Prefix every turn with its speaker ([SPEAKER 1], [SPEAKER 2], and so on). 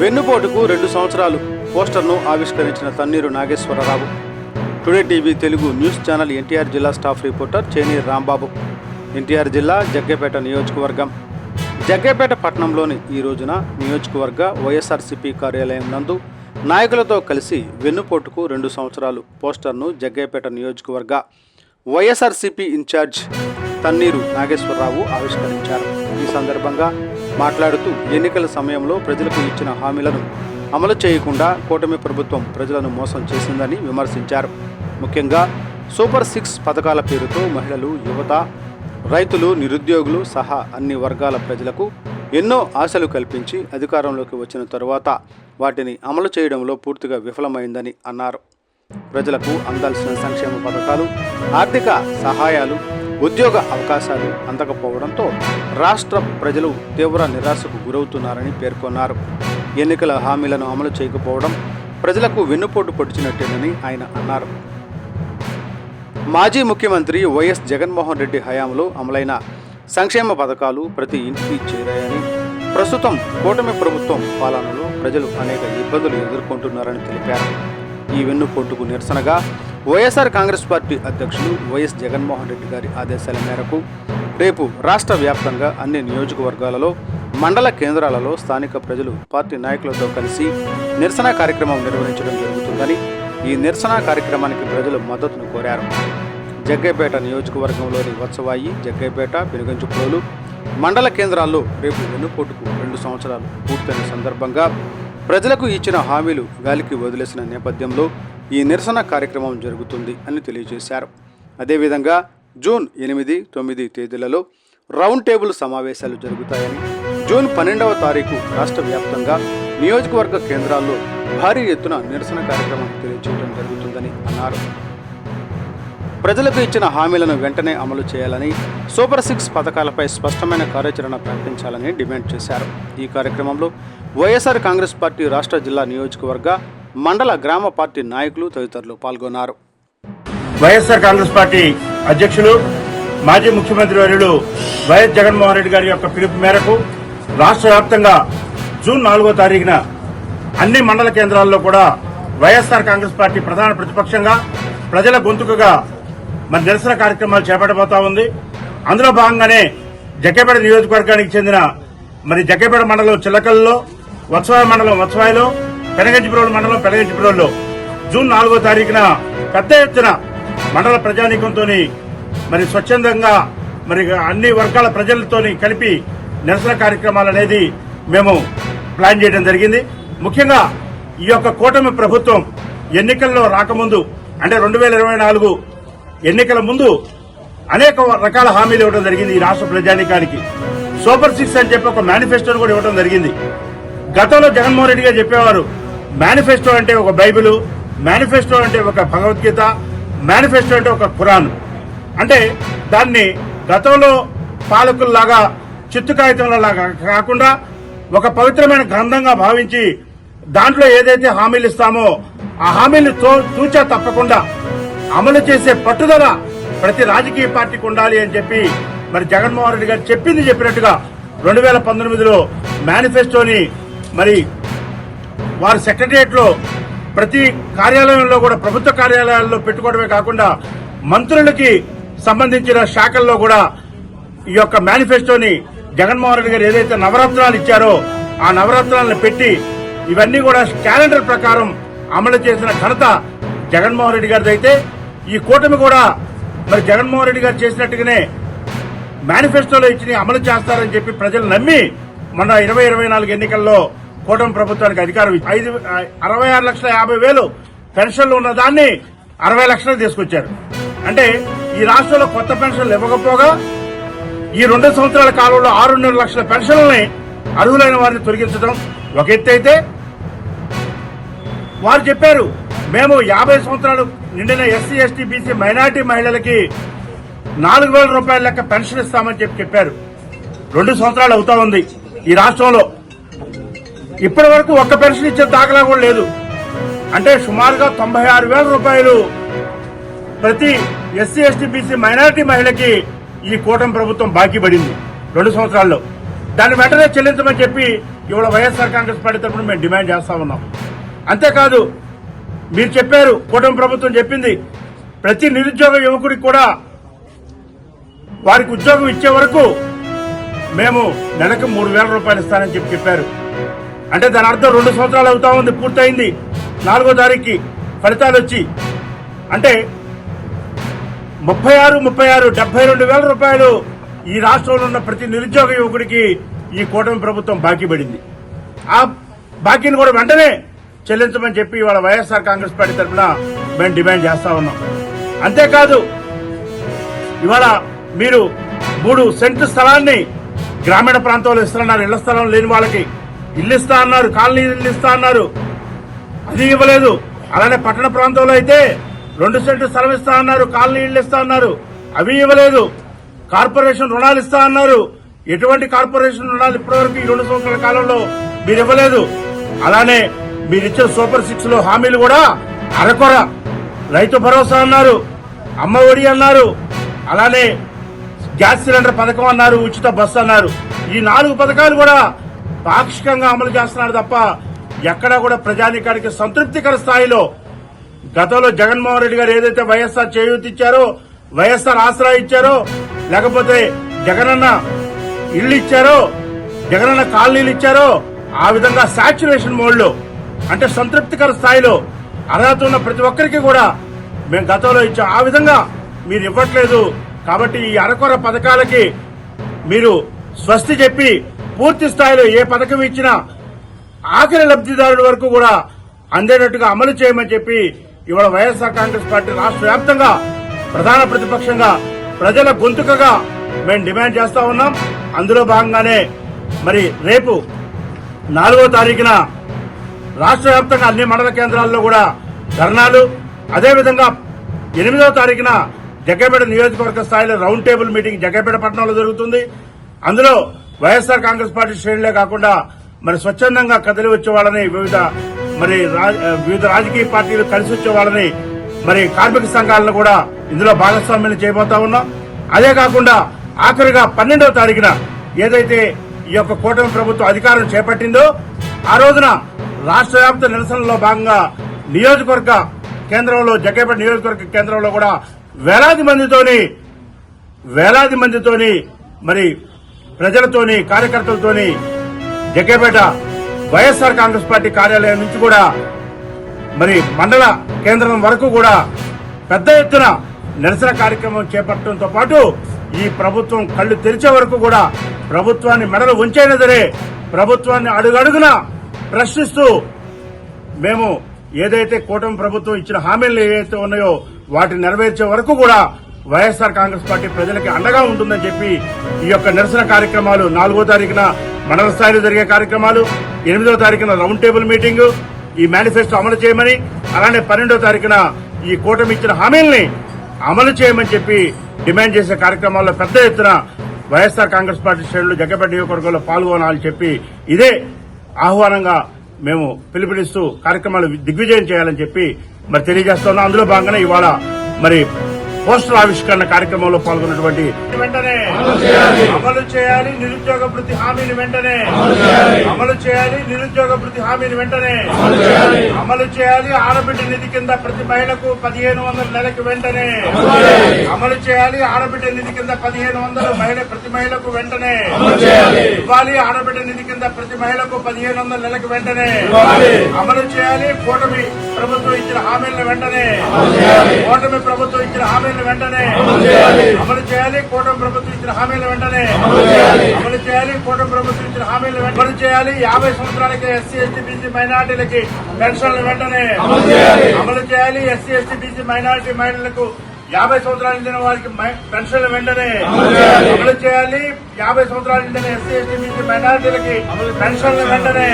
[SPEAKER 1] వెన్నుపోటుకు 2 సంవత్సరాలు పోస్టర్ను ఆవిష్కరించిన Tanneeru Nageswararao. Today TV Telugu news channel NTR జిల్లా స్టాఫ్ రిపోర్టర్ చేనేరు రాంబాబు. ఎన్టీఆర్ జిల్లా జగ్గైపేట నియోజకవర్గం. జగ్గైపేట పట్టణంలోని ఈ రోజున నియోజకవర్గ వైఎస్ఆర్సీపీ కార్యాలయం నందు నాయకులతో కలిసి వెన్నుపోటుకు 2 సంవత్సరాలు పోస్టర్ను జగ్గైపేట నియోజకవర్గ వైఎస్ఆర్సీపీ ఇన్ఛార్జ్ తన్నీరు నాగేశ్వరరావు ఆవిష్కరించారు. ఈ సందర్భంగా మాట్లాడుతూ ఎన్నికల సమయంలో ప్రజలకు ఇచ్చిన హామీలను అమలు చేయకుండా కూటమి ప్రభుత్వం ప్రజలను మోసం చేసిందని విమర్శించారు. ముఖ్యంగా సూపర్ 6 పథకాల పేరుతో మహిళలు, యువత, రైతులు, నిరుద్యోగులు సహా అన్ని వర్గాల ప్రజలకు ఎన్నో ఆశలు కల్పించి అధికారంలోకి వచ్చిన తరువాత వాటిని అమలు చేయడంలో పూర్తిగా విఫలమైందని అన్నారు. ప్రజలకు అందాల్సిన సంక్షేమ పథకాలు, ఆర్థిక సహాయాలు, ఉద్యోగ అవకాశాలు అందకపోవడంతో రాష్ట్ర ప్రజలు తీవ్ర నిరాశకు గురవుతున్నారని పేర్కొన్నారు. ఎన్నికల హామీలను అమలు చేయకపోవడం ప్రజలకు వెన్నుపోటు పొడిచినట్టేనని ఆయన అన్నారు. మాజీ ముఖ్యమంత్రి వైఎస్ జగన్మోహన్ రెడ్డి హయాంలో అమలైన సంక్షేమ పథకాలు ప్రతి ఇంటికి చేరాయని, ప్రస్తుతం కూటమి ప్రభుత్వం పాలనలో ప్రజలు అనేక ఇబ్బందులు ఎదుర్కొంటున్నారని తెలిపారు. ఈ వెన్నుపోటుకు నిరసనగా వైఎస్ఆర్ కాంగ్రెస్ పార్టీ అధ్యక్షులు వైఎస్ జగన్మోహన్ రెడ్డి గారి ఆదేశాల మేరకు రేపు రాష్ట్ర వ్యాప్తంగా అన్ని నియోజకవర్గాలలో, మండల కేంద్రాలలో స్థానిక ప్రజలు పార్టీ నాయకులతో కలిసి నిరసన కార్యక్రమం నిర్వహించడం జరుగుతుందని, ఈ నిరసన కార్యక్రమానికి ప్రజలు మద్దతును కోరారు. జగ్గైపేట నియోజకవర్గంలోని వత్సవాయి, జగ్గైపేట, పెనుగంచుప్రోలు మండల కేంద్రాల్లో రేపు వెన్నుపోటుకు 2 సంవత్సరాలు పూర్తయిన సందర్భంగా ప్రజలకు ఇచ్చిన హామీలు గాలికి వదిలేసిన నేపథ్యంలో ఈ నిరసన కార్యక్రమం జరుగుతుంది అని తెలియజేశారు. అదేవిధంగా జూన్ 8, 9 తేదీలలో రౌండ్ టేబుల్ సమావేశాలు జరుగుతాయని, జూన్ 12వ తారీఖు రాష్ట్ర వ్యాప్తంగా నియోజకవర్గ కేంద్రాల్లో భారీ ఎత్తున నిరసన కార్యక్రమం తెలియజేయడం జరుగుతుందని అన్నారు. ప్రజలకు ఇచ్చిన హామీలను వెంటనే అమలు చేయాలని, సూపర్ 6 పథకాలపై స్పష్టమైన కార్యాచరణ ప్రకటించాలని డిమాండ్ చేశారు. ఈ కార్యక్రమంలో వైఎస్ఆర్ కాంగ్రెస్ పార్టీ రాష్ట్ర జిల్లా నియోజకవర్గ, మండల, గ్రామ పార్టీ నాయకులు తదితరులు పాల్గొన్నారు.
[SPEAKER 2] వైఎస్ఆర్ కాంగ్రెస్ పార్టీ అధ్యక్షులు, మాజీ ముఖ్యమంత్రి వర్యులు వైఎస్ జగన్మోహన్ రెడ్డి గారి యొక్క పిలుపు మేరకు రాష్ట్ర వ్యాప్తంగా జూన్ 4వ తారీఖున అన్ని మండల కేంద్రాల్లో కూడా వైఎస్ఆర్ కాంగ్రెస్ పార్టీ ప్రధాన ప్రతిపక్షంగా ప్రజల గొంతుకగా మరి నిరసన కార్యక్రమాలు చేపట్టబోతా ఉంది. అందులో భాగంగానే జగ్గైపేట నియోజకవర్గానికి చెందిన మరి జగ్గైపేట మండలం చిల్లకల్లో, వత్సవాయి మండలం వత్సవాయిలో, పెనగంచిప్రోలు మండలం పెనగంచిప్రోలులో జూన్ 4వ తారీఖున పెద్ద ఎత్తున మండల ప్రజానీకంతో మరి స్వచ్ఛందంగా మరి అన్ని వర్గాల ప్రజలతోని కలిపి నిరసన కార్యక్రమాలు అనేది మేము ప్లాన్ చేయడం జరిగింది. ముఖ్యంగా ఈ యొక్క కూటమి ప్రభుత్వం ఎన్నికల్లో రాకముందు, అంటే 2024 ఎన్నికల ముందు అనేక రకాల హామీలు ఇవ్వడం జరిగింది ఈ రాష్ట్ర ప్రజానీకానికి. సూపర్ 6 అని చెప్పి ఒక మేనిఫెస్టోను కూడా ఇవ్వడం జరిగింది. గతంలో జగన్మోహన్ రెడ్డి గారు చెప్పేవారు, మేనిఫెస్టో అంటే ఒక బైబిలు, మేనిఫెస్టో అంటే ఒక భగవద్గీత, మేనిఫెస్టో అంటే ఒక ఖురాన్. అంటే దాన్ని గతంలో పాలకుల్లాగా చిత్తు కాగితంలాగా కాకుండా ఒక పవిత్రమైన గ్రంథంగా భావించి దాంట్లో ఏదైతే హామీలు ఇస్తామో ఆ హామీలు తూచా తప్పకుండా అమలు చేసే పట్టుదల ప్రతి రాజకీయ పార్టీకి ఉండాలి అని చెప్పి మరి జగన్మోహన్ రెడ్డి గారు చెప్పింది చెప్పినట్టుగా 2019లో మేనిఫెస్టోని మరి వారి సెక్రటరియట్ లో ప్రతి కార్యాలయంలో కూడా, ప్రభుత్వ కార్యాలయాల్లో పెట్టుకోవడమే కాకుండా మంత్రులకి సంబంధించిన శాఖల్లో కూడా ఈ యొక్క మేనిఫెస్టోని జగన్మోహన్ రెడ్డి గారు ఏదైతే నవరత్నాలు ఇచ్చారో ఆ నవరత్నాలను పెట్టి ఇవన్నీ కూడా క్యాలెండర్ ప్రకారం అమలు చేసిన ఘనత జగన్మోహన్ రెడ్డి గారిది. అయితే ఈ కూటమి కూడా మరి జగన్మోహన్ రెడ్డి గారు చేసినట్టుగానే మేనిఫెస్టోలో ఇచ్చి అమలు చేస్తారని చెప్పి ప్రజలు నమ్మి మొన్న 2024 ఎన్నికల్లో కూటమి ప్రభుత్వానికి అధికారం 66,50,000 పెన్షన్లు ఉన్న దాన్ని 60 లక్షలు తీసుకొచ్చారు. అంటే ఈ రాష్ట్రంలో కొత్త పెన్షన్లు ఇవ్వకపోగా ఈ 2 సంవత్సరాల కాలంలో 6.5 లక్షల పెన్షన్లని అర్హులైన వారిని తొలగించడం ఒక ఎత్తు అయితే, వారు చెప్పారు మేము 50 సంవత్సరాలు నిండిన ఎస్సీ, ఎస్టీ, బీసీ, మైనార్టీ మహిళలకి 4,000 రూపాయల లెక్క పెన్షన్ ఇస్తామని చెప్పారు. 2 సంవత్సరాలు అవుతా ఉంది. ఈ రాష్ట్రంలో ఇప్పటి వరకు ఒక్క పెన్షన్ ఇచ్చే దాఖలా కూడా లేదు. అంటే సుమారుగా 96,000 రూపాయలు ప్రతి ఎస్సీ, ఎస్టీ, బీసీ, మైనార్టీ మహిళకి ఈ కూటమి ప్రభుత్వం బాకీ పడింది 2 సంవత్సరాల్లో. దాన్ని వెంటనే చెల్లించమని చెప్పి ఇవాళ వైఎస్ఆర్ కాంగ్రెస్ పార్టీ తరఫున మేము డిమాండ్ చేస్తా ఉన్నాం. అంతేకాదు మీరు చెప్పారు, కూటమి ప్రభుత్వం చెప్పింది ప్రతి నిరుద్యోగ యువకుడికి కూడా వారికి ఉద్యోగం ఇచ్చే వరకు మేము నెలకు 3,000 రూపాయలు ఇస్తానని చెప్పారు. అంటే దాని అర్థం 2 సంవత్సరాలు అవుతా ఉంది, పూర్తయింది. 4వ తారీఖుకి ఫలితాలు వచ్చి అంటే 72,000 రూపాయలు ఈ రాష్ట్రంలో ఉన్న ప్రతి నిరుద్యోగ యువకుడికి ఈ కూటమి ప్రభుత్వం బాకీ పడింది. ఆ బాకీని కూడా వెంటనే చెల్లించమని చెప్పి ఇవాళ వైఎస్ఆర్ కాంగ్రెస్ పార్టీ తరఫున మేము డిమాండ్ చేస్తా ఉన్నాం. అంతేకాదు ఇవాళ మీరు 3 సెంటు స్థలాన్ని గ్రామీణ ప్రాంతాల్లో ఇస్తున్నారు. ఇళ్ల స్థలం లేని వాళ్ళకి ఇల్లు ఇస్తా అన్నారు, కాలనీ ఇల్లు ఇస్తా అన్నారు, అది ఇవ్వలేదు. అలానే పట్టణ ప్రాంతంలో అయితే 2 సెంటు స్థలం ఇస్తా అన్నారు, కాలనీ ఇల్లు ఇస్తా అన్నారు, అవి ఇవ్వలేదు. కార్పొరేషన్ రుణాలు ఇస్తా అన్నారు, ఎటువంటి కార్పొరేషన్ రుణాలు ఇప్పటివరకు ఈ 2 సంవత్సరాల కాలంలో మీరు ఇవ్వలేదు. అలానే మీరిచ్చిన సూపర్ 6 లో హామీలు కూడా అరకొర. రైతు భరోసా అన్నారు, అమ్మ ఒడి అన్నారు, అలానే గ్యాస్ సిలిండర్ పథకం అన్నారు, ఉచిత బస్సు అన్నారు. ఈ 4 పథకాలు కూడా పాక్షికంగా అమలు చేస్తున్నారు తప్ప ఎక్కడా కూడా ప్రజానీకానికి సంతృప్తికర స్థాయిలో గతంలో జగన్మోహన్ రెడ్డి గారు ఏదైతే వైఎస్ఆర్ చేయూతి ఇచ్చారో, వైఎస్ఆర్ ఆసరా ఇచ్చారో, లేకపోతే జగనన్న ఇళ్లు ఇచ్చారో, జగనన్న కాలనీలు ఇచ్చారో, ఆ విధంగా సాచ్యురేషన్ మోడ్లో అంటే సంతృప్తికర స్థాయిలో అర్హత ఉన్న ప్రతి ఒక్కరికి కూడా మేము గతంలో ఇచ్చాం. ఆ విధంగా మీరు ఇవ్వట్లేదు. కాబట్టి ఈ అరకొర పథకాలకి మీరు స్వస్తి చెప్పి పూర్తి స్థాయిలో ఏ పథకం ఇచ్చినా ఆఖరి లబ్ధిదారుడి వరకు కూడా అందేటట్టుగా అమలు చేయమని చెప్పి ఇవాళ వైఎస్ఆర్ కాంగ్రెస్ పార్టీ రాష్ట్ర వ్యాప్తంగా ప్రధాన ప్రతిపక్షంగా ప్రజల గొంతుకగా మేము డిమాండ్ చేస్తా ఉన్నాం. అందులో భాగంగానే మరి రేపు 4వ తారీఖున రాష్ట్ర వ్యాప్తంగా అన్ని మండల కేంద్రాల్లో కూడా ధర్నాలు, అదేవిధంగా 8వ తారీఖున జగ్గైపేట నియోజకవర్గ స్థాయిలో రౌండ్ టేబుల్ మీటింగ్ జగ్గైపేట పట్టణంలో జరుగుతుంది. అందులో వైఎస్ఆర్ కాంగ్రెస్ పార్టీ శ్రేణులే కాకుండా మరి స్వచ్ఛందంగా కదిలి వచ్చే వాళ్ళని వివిధ రాజకీయ పార్టీలు కలిసి వచ్చే వాళ్ళని మరి కార్మిక సంఘాలను కూడా ఇందులో భాగస్వామ్యం చేయబోతా ఉన్నాం. అదే కాకుండా ఆఖరిగా 12వ తారీఖున ఏదైతే ఈ యొక్క కూటమి ప్రభుత్వం అధికారం చేపట్టిందో ఆ రోజున రాష్ట్ర వ్యాప్త నిరసనలో భాగంగా నియోజకవర్గ కేంద్రంలో జగ్గైపేట నియోజకవర్గ కేంద్రంలో కూడా వేలాది మందితోని మరి ప్రజలతోని కార్యకర్తలతోని జగ్గైపేట వైఎస్ఆర్ కాంగ్రెస్ పార్టీ కార్యాలయం నుంచి కూడా మరి మండల కేంద్రం వరకు కూడా పెద్ద ఎత్తున నిరసన కార్యక్రమం చేపట్టడంతో పాటు ఈ ప్రభుత్వం కళ్లు తెరిచే వరకు కూడా ప్రభుత్వాన్ని మెడలు ఉంచైనా సరే ప్రభుత్వాన్ని అడుగడుగున ప్రశ్నిస్తూ మేము ఏదైతే కూటమి ప్రభుత్వం ఇచ్చిన హామీలు ఏవైతే ఉన్నాయో వాటిని నెరవేర్చే వరకు కూడా వైఎస్ఆర్ కాంగ్రెస్ పార్టీ ప్రజలకి అండగా ఉంటుందని చెప్పి ఈ యొక్క నిరసన కార్యక్రమాలు 4వ తారీఖున మండల స్థాయిలో జరిగే కార్యక్రమాలు, 8వ తారీఖున రౌండ్ టేబుల్ మీటింగ్, ఈ మేనిఫెస్టో అమలు చేయమని, అలానే 12వ తారీఖున ఈ కూటమి ఇచ్చిన హామీల్ని అమలు చేయమని చెప్పి డిమాండ్ చేసే కార్యక్రమాల్లో పెద్ద ఎత్తున వైఎస్ఆర్ కాంగ్రెస్ పార్టీ శ్రేణులు జగ్గైపేట నియోజకవర్గంలో పాల్గొనాలని చెప్పి ఇదే ఆహ్వానంగా మేము పిలుపునిస్తూ కార్యక్రమాలు దిగ్విజయం చేయాలని చెప్పి మరి తెలియజేస్తున్నాం. అందులో భాగంగానే ఇవాళ మరి పోస్టర్ ఆవిష్కరణ కార్యక్రమంలో పాల్గొన్నటువంటి వెంటనే అమలు చేయాలి నిరుద్యోగ వృత్తి హామీని వెంటనే అమలు చేయాలి నిరుద్యోగ వృత్తి హామీని వెంటనే అమలు చేయాలి ఆడబిడ్డ నిధి కింద ప్రతి మహిళకు 1,500 నెలకు వెంటనే అమలు చేయాలి ఆడబిడ్డ నిధి కింద 1,500 ప్రతి మహిళకు వెంటనే ఇవ్వాలి ఆడబిడ్డ నిధి కింద ప్రతి మహిళకు 1,500 నెలకు వెంటనే అమలు చేయాలి కూటమి ప్రభుత్వం ఇచ్చిన హామీలను వెంటనే కూటమి ప్రభుత్వం ఇచ్చిన హామీలను వెంటనే అమలు చేయాలి కూటమి ప్రభుత్వం ఇచ్చిన హామీల వెంటనే అమలు చేయాలి కూటమి ప్రభుత్వం ఇచ్చిన హామీలు అమలు చేయాలి 50 సంవత్సరాలకి ఎస్సీ ఎస్టీ బీసీ మైనార్టీలకి పెన్షన్లు వెంటనే అమలు చేయాలి ఎస్సీ ఎస్టీ బీసీ మైనార్టీ మహిళలకు 50 సంవత్సరాలు నిండిన వారికి పెన్షన్లు వెంటనే అమలు చేయాలి 50 సంవత్సరాలు నిండిన ఎస్సీ ఎస్టీ బీసీ మైనార్టీలకి పెన్షన్లు వెంటనే